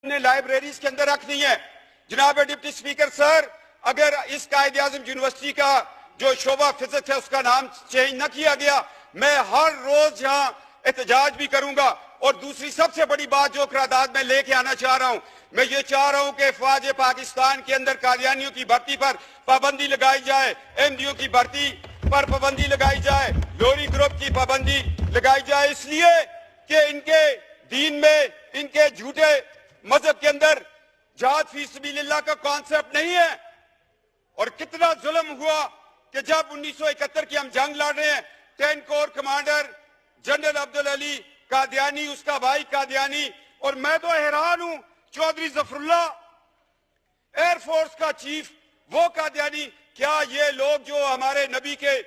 نے لائبریریز کے اندر رکھنی ہے۔ جناب ڈپٹی سپیکر سر، اگر اس قائد اعظم یونیورسٹی کا جو شعبہ فزکس ہے اس کا نام چینج نہ کیا گیا، میں ہر روز یہاں احتجاج بھی کروں گا۔ اور دوسری سب سے بڑی بات جو قرارداد میں لے کے آنا چاہ رہا ہوں، میں یہ چاہ رہا ہوں کہ افواج پاکستان کے اندر قادیانیوں کی بھرتی پر پابندی لگائی جائے، احمدیوں کی بھرتی پر پابندی لگائی جائے، لوری گروپ کی پابندی لگائی جائے، اس لیے کہ ان کے دین میں، ان کے جھوٹے مذہب کے اندر جہاد فی سبیل اللہ کا کانسیپٹ نہیں ہے۔ اور کتنا ظلم ہوا کہ جب 1971 کی ہم جنگ لڑ رہے ہیں، 10 کور کمانڈر جنرل عبدالعلی قادیانی، اس کا بھائی قادیانی، اور میں تو حیران ہوں، Chaudhry Zafarullah air force کا چیف، وہ قادیانی۔ کیا یہ لوگ جو ہمارے نبی کے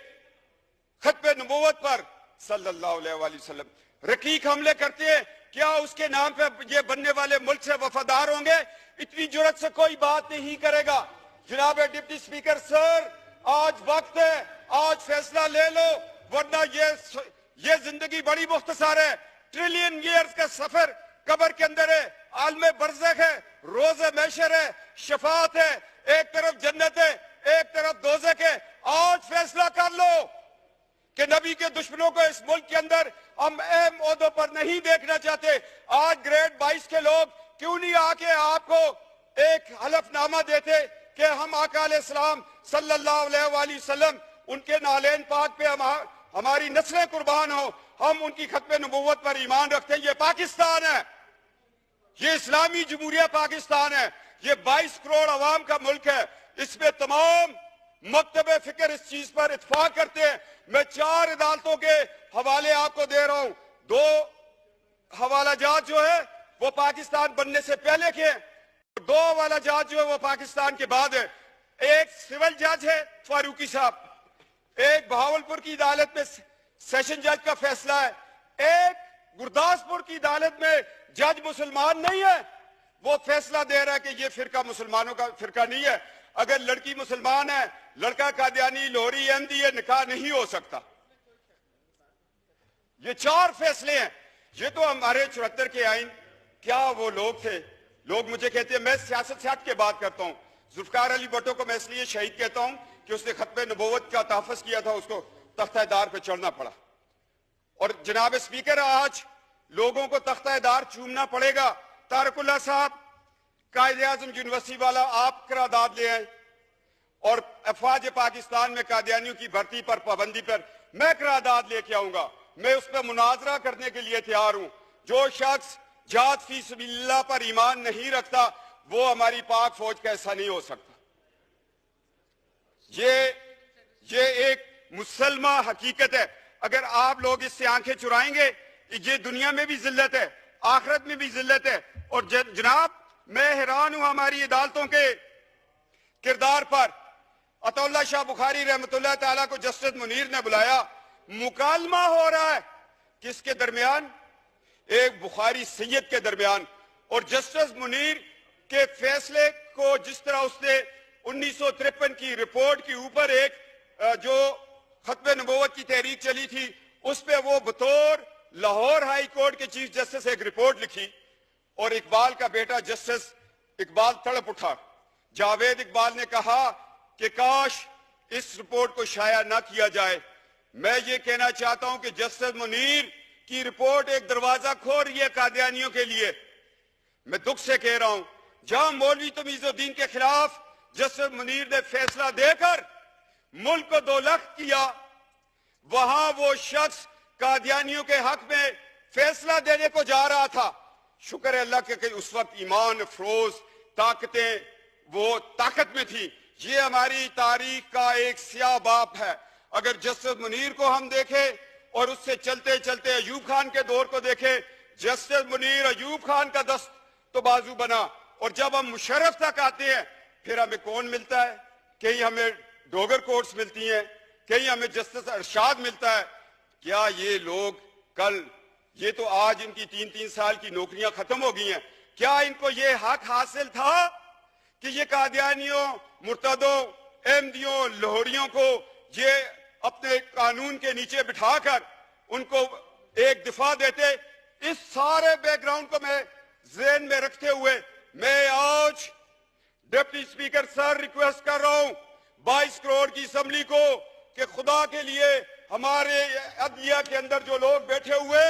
ختم نبوت پر صلی اللہ علیہ وآلہ وسلم رقیق حملے کرتے ہیں، کیا اس کے نام پہ یہ بننے والے ملک سے وفادار ہوں گے؟ اتنی جرت سے کوئی بات نہیں کرے گا۔ جناب ڈپٹی سپیکر سر، آج وقت ہے، آج فیصلہ لے لو، ورنہ یہ زندگی بڑی مختصر ہے۔ ٹریلین ایئرز کا سفر قبر کے اندر ہے، عالم برزخ ہے، روز محشر ہے، شفاعت ہے، ایک طرف جنت ہے، ایک طرف دوزخ ہے۔ آج فیصلہ کر لو کہ نبی کے دشمنوں کو اس ملک کے اندر ہم اہم عہدوں پر نہیں دیکھنا چاہتے۔ آج گریڈ 22 کے لوگ کیوں نہیں آ کے آپ کو ایک حلف نامہ دیتے کہ ہم آقا علیہ السلام صلی اللہ علیہ وآلہ وسلم، ان کے نالین پاک پہ ہماری نسلیں قربان ہوں، ہم ان کی ختم نبوت پر ایمان رکھتے ہیں۔ یہ پاکستان ہے، یہ اسلامی جمہوریہ پاکستان ہے، یہ 22 کروڑ عوام کا ملک ہے۔ اس میں تمام مکتب فکر اس چیز پر اتفاق کرتے ہیں۔ میں 4 عدالتوں کے حوالے آپ کو دے رہا ہوں۔ 2 حوالہ جات جو ہے وہ پاکستان بننے سے پہلے کے ہیں، 2 حوالہ جات جو ہے وہ پاکستان کے بعد ہے۔ ایک سول جج ہے فاروقی صاحب، ایک بہاولپور کی عدالت میں سیشن جج کا فیصلہ ہے، ایک گرداسپور کی عدالت میں جج مسلمان نہیں ہے، وہ فیصلہ دے رہا ہے کہ یہ فرقہ مسلمانوں کا فرقہ نہیں ہے۔ اگر لڑکی مسلمان ہے، لڑکا قادیانی، لوہری، احمدی ہے، نکاح نہیں ہو سکتا۔ یہ 4 فیصلے ہیں۔ یہ تو ہمارے 74 کے آئین، کیا وہ لوگ تھے؟ لوگ مجھے کہتے ہیں، میں سیاست سے ہٹ کے بات کرتا ہوں، ذوالفقار علی بھٹو کو میں اس لیے شہید کہتا ہوں کہ اس نے ختم نبوت کا تحفظ کیا تھا، اس کو تختہ دار پہ چڑھنا پڑا۔ اور جناب سپیکر، آج لوگوں کو تختہ دار چومنا پڑے گا۔ طارق اللہ صاحب، قائد اعظم یونیورسٹی والا، آپ قرارداد لے آئیں، اور افواج پاکستان میں قادیانیوں کی بھرتی پر پابندی پر میں قرارداد لے کے آؤں گا۔ میں اس پہ مناظرہ کرنے کے لیے تیار ہوں۔ جو شخص جہاد فی سبیل اللہ پر ایمان نہیں رکھتا، وہ ہماری پاک فوج کا حصہ نہیں ہو سکتا۔ یہ ایک مسلمہ حقیقت ہے۔ اگر آپ لوگ اس سے آنکھیں چرائیں گے، یہ دنیا میں بھی ذلت ہے، آخرت میں بھی ذلت ہے۔ اور جناب، میں حیران ہوں ہماری عدالتوں کے کردار پر۔ عطا اللہ شاہ بخاری رحمۃ اللہ تعالیٰ کو جسٹس منیر نے بلایا، مکالمہ ہو رہا ہے کس کے درمیان؟ ایک بخاری سید کے درمیان۔ اور جسٹس منیر کے فیصلے کو جس طرح اس نے 1953 کی رپورٹ کے اوپر ایک جو ختم نبوت کی تحریک چلی تھی، اس پہ وہ بطور لاہور ہائی کورٹ کے چیف جسٹس ایک رپورٹ لکھی، اور اقبال کا بیٹا جسٹس اقبال تڑپ اٹھا۔ جاوید اقبال نے کہا کہ کاش اس رپورٹ کو شائع نہ کیا جائے۔ میں یہ کہنا چاہتا ہوں کہ جسٹس منیر کی رپورٹ ایک دروازہ کھول رہی ہے قادیانیوں کے لیے۔ میں دکھ سے کہہ رہا ہوں، جہاں مولوی تمیز الدین کے خلاف جسٹس منیر نے فیصلہ دے کر ملک کو 2 لخت کیا، وہاں وہ شخص قادیانیوں کے حق میں فیصلہ دینے کو جا رہا تھا۔ شکر ہے اللہ کے کہ اس وقت ایمان افروز طاقتیں وہ طاقت میں تھی۔ یہ ہماری تاریخ کا ایک سیاہ باب ہے۔ اگر جسٹس منیر کو ہم دیکھیں اور اس سے چلتے چلتے ایوب خان کے دور کو دیکھیں، جسٹس منیر ایوب خان کا دست تو بازو بنا، اور جب ہم مشرف تک آتے ہیں پھر ہمیں کون ملتا ہے؟ کہیں ہمیں ڈوگر کورٹس ملتی ہیں، کہیں ہمیں جسٹس ارشاد ملتا ہے۔ کیا یہ لوگ کل، یہ تو آج ان کی 3 سال کی نوکریاں ختم ہو گئی ہیں، کیا ان کو یہ حق حاصل تھا کہ یہ قادیانیوں، مرتدوں، احمدیوں، لاہوریوں کو یہ اپنے قانون کے نیچے بٹھا کر ان کو ایک دفاع دیتے؟ اس سارے بیک گراؤنڈ کو میں ذہن میں رکھتے ہوئے میں آج ڈپٹی اسپیکر سر ریکویسٹ کر رہا ہوں 22 کروڑ کی اسمبلی کو کہ خدا کے لیے ہمارے عدلیہ کے اندر جو لوگ بیٹھے ہوئے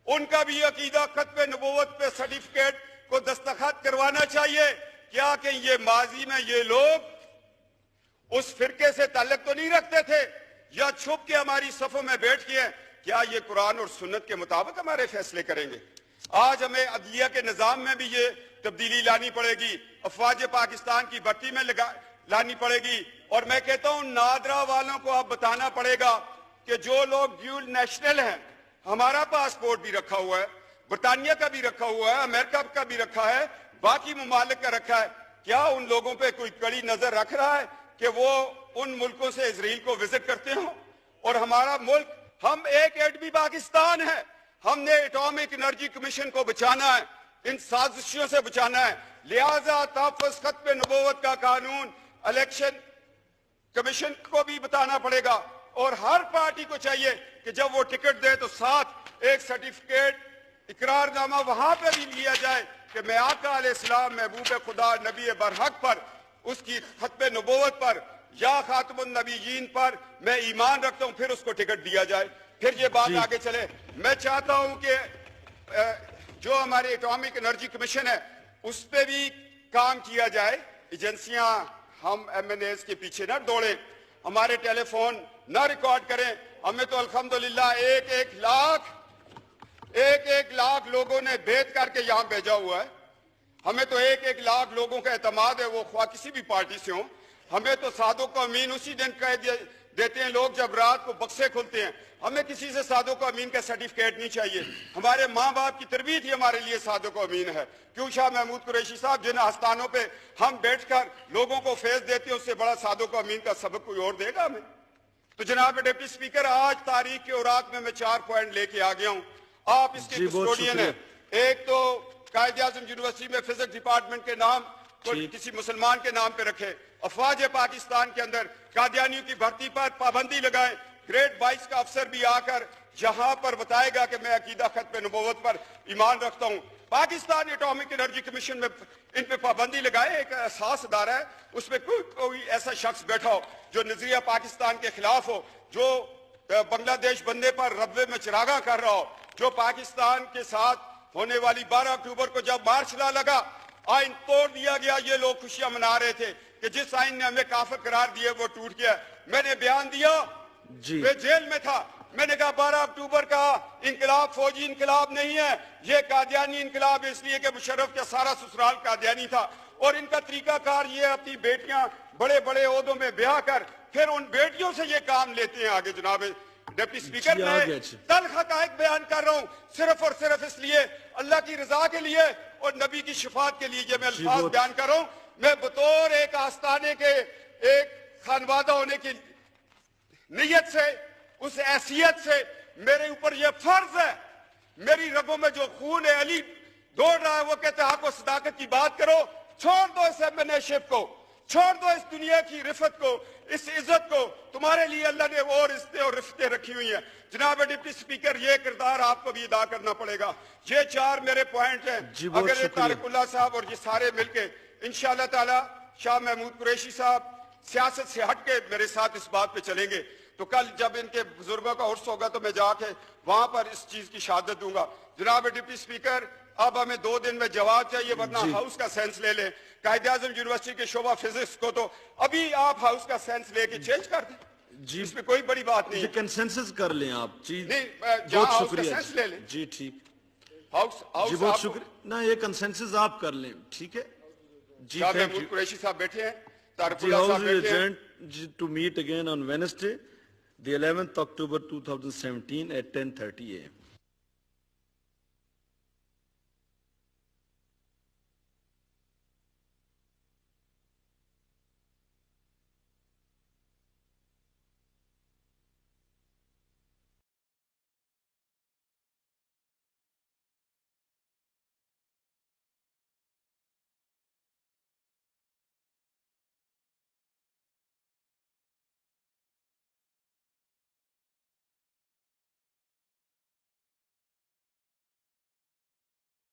ان کا بھی عقیدہ ختم نبوت پہ سرٹیفکیٹ کو دستخط کروانا چاہیے. کیا کہ یہ ماضی میں یہ لوگ اس فرقے سے تعلق تو نہیں رکھتے تھے یا چھپ کے ہماری صفوں میں بیٹھ کے ہیں؟ کیا یہ قرآن اور سنت کے مطابق ہمارے فیصلے کریں گے؟ آج ہمیں عدلیہ کے نظام میں بھی یہ تبدیلی لانی پڑے گی, افواج پاکستان کی بھرتی میں لانی پڑے گی, اور میں کہتا ہوں نادرا والوں کو اب بتانا پڑے گا کہ جو لوگ ڈیول نیشنل ہیں, ہمارا پاسپورٹ بھی رکھا ہوا ہے, برطانیہ کا بھی رکھا ہوا ہے, امریکہ کا بھی رکھا ہے, باقی ممالک کا رکھا ہے, کیا ان لوگوں پہ کوئی کڑی نظر رکھ رہا ہے کہ وہ ان ملکوں سے اسرائیل کو وزٹ کرتے ہوں؟ اور ہمارا ملک, ہم ایک ایٹمی پاکستان ہے, ہم نے ایٹامک انرجی کمیشن کو بچانا ہے, ان سازشوں سے بچانا ہے, لہذا تحفظ ختم نبوت کا قانون الیکشن کمیشن کو بھی بتانا پڑے گا, اور ہر پارٹی کو چاہیے کہ جب وہ ٹکٹ دے تو ساتھ ایک سرٹیفکیٹ اقرار نامہ وہاں پہ بھی لیا جائے کہ میں آقا علیہ السلام محبوب خدا نبی برحق پر, اس کی ختم نبوت پر یا خاتم النبیین پر میں ایمان رکھتا ہوں, پھر اس کو ٹکٹ دیا جائے, پھر یہ بات آگے چلے. میں چاہتا ہوں کہ جو ہمارے ایٹامک انرجی کمیشن ہے اس پہ بھی کام کیا جائے. ایجنسیاں ہم ایم این ایز کے پیچھے نہ دوڑیں, ہمارے ٹیلی فون نہ ریکارڈ کریں. ہمیں تو الحمدللہ ایک لاکھ لوگوں نے بھیج کر کے یہاں بھیجا ہوا ہے. ہمیں تو ایک لاکھ لوگوں کا اعتماد ہے, وہ خواہ کسی بھی پارٹی سے ہوں. ہمیں تو سادوں کو امین اسی دن کہہ دیتے ہیں لوگ جب رات کو بکسے کھلتے ہیں. ہمیں کسی سے سادوں کو امین کا سرٹیفکیٹ نہیں چاہیے. ہمارے ماں باپ کی تربیت ہی ہمارے لیے سادوں کو امین ہے. کیوں شاہ محمود قریشی صاحب, جن آستانوں پہ ہم بیٹھ کر لوگوں کو فیض دیتے ہیں, اس سے بڑا سادوں کو امین کا سبق کوئی اور دے گا ہمیں؟ تو جناب ڈپٹی اسپیکر, آج تاریخ کے اوراق میں 4 پوائنٹ لے کے آ گیا ہوں. آپ اس کے کسٹوڈین ہیں. ایک تو قائد اعظم یونیورسٹی میں فزکس ڈپارٹمنٹ کے نام کو کسی مسلمان کے نام پہ رکھے. افواج پاکستان کے اندر قادیانیوں کی بھرتی پر پابندی لگائیں. گریڈ 22 کا افسر بھی آ کر یہاں پر بتائے گا کہ میں عقیدہ ختم نبوت پر ایمان رکھتا ہوں. پاکستان ایٹامک انرجی کمیشن میں ان پہ پابندی لگائے. ایک احساس ادارہ ہے, اس میں کوئی ایسا شخص بیٹھا ہو جو نظریہ پاکستان کے خلاف ہو, جو بنگلہ دیش بننے پر ربوے میں چراغاں کر رہا ہو, جو پاکستان کے ساتھ ہونے والی 12 اکتوبر کو جب مارچ لگا, آئین توڑ دیا گیا, یہ لوگ خوشیاں منا رہے تھے کہ جس آئین نے ہمیں کافر قرار دیا وہ ٹوٹ گیا. میں نے بیان دیا, میں جیل میں تھا, میں نے کہا 12 اکتوبر کا انقلاب فوجی انقلاب نہیں ہے, یہ قادیانی انقلاب, اس لیے کہ مشرف کا سارا سسرال قادیانی تھا. اور ان کا طریقہ کار یہ اپنی بیٹیاں بڑے بڑے عہدوں میں بیاہ کر پھر ان بیٹیوں سے یہ کام لیتے ہیں آگے. جناب ڈپٹی اسپیکر, میں تلخ حقائق بیان کر رہا ہوں صرف اور صرف اس لیے, اللہ کی رضا کے لیے اور نبی کی شفاعت کے لیے یہ میں الفاظ بیان کر رہا ہوں. میں بطور ایک آستانے کے ایک خانوادہ ہونے کی نیت سے, اس حیثیت سے میرے اوپر یہ فرض ہے, میری رگوں میں جو خون علی دوڑ رہا ہے وہ کہتے ہیں حق و صداقت کی بات کرو, چھوڑ دو اس ایم این اے شپ کو, چھوڑ دو اس دنیا کی رفت کو, اس عزت کو. تمہارے لیے اللہ نے اور عزتیں اور رفتیں رکھی ہوئی ہیں. جناب ڈپٹی اسپیکر, یہ کردار آپ کو بھی ادا کرنا پڑے گا. یہ 4 میرے پوائنٹ ہیں. اگر یہ طارق اللہ صاحب اور یہ سارے مل کے انشاءاللہ تعالی شاہ محمود قریشی صاحب سیاست سے ہٹ کے میرے ساتھ اس بات پہ چلیں گے, تو کل جب ان کے بزرگوں کا عرس ہوگا تو میں جا کے وہاں پر اس چیز کی شہادت دوں گا. جناب ڈپٹی اسپیکر, اب ہمیں 2 دن میں جواب چاہیے, ورنہ ہاؤس کا سینس لے لیں. قائد اعظم یونیورسٹی کے شعبہ فزکس کو تو ابھی آپ ہاؤس کا سینس لے کے چینج کر دیں, اس میں کوئی بڑی بات نہیں. یہ کنسنسس کر لیں آپ. جی بہت شکریہ. سینس لے لیں. جی ٹھیک, ہاؤس بہت شکریہ. نہ یہ کنسنسس آپ کر لیں, ٹھیک ہے. جی شاہ محمود قریشی صاحب بیٹھے ہیں, طارق اللہ صاحب بیٹھے ہیں. To meet again on Wednesday, the 11th October 2017 at 10:30 a.m.